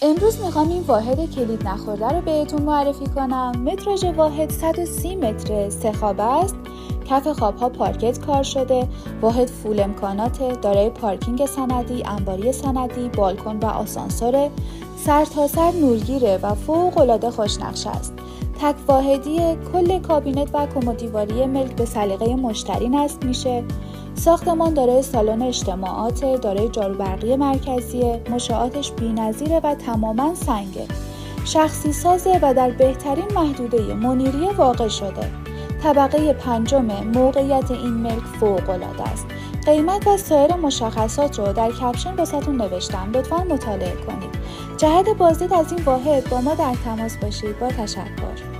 امروز میخوام این واحد کلید نخورده رو بهتون معرفی کنم. متراژ واحد 130 متر، 3 خوابه است. کف خوابها پارکت کار شده. واحد فول امکانات، دارای پارکینگ سندی، انباری سندی، بالکن و آسانسور. سرتاسر نورگیره و فوق‌العاده خوشنقش است. تک واحدی، کل کابینت و کمدیواری ملک به سلیقه مشتری نصب میشه. ساختمان دارای سالن اجتماعات، دارای جاروبرقی مرکزی، مشاعاتش بی‌نظیره و تماماً سنگه. شخصی سازه و در بهترین محدوده منیری واقع شده. طبقه 5، موقعیت این ملک فوق‌العاده است. قیمت و سایر مشخصات رو در کپشن واسهتون نوشتم، لطفاً مطالعه کنید. جهت بازدید از این واحد با ما در تماس باشید. با تشکر.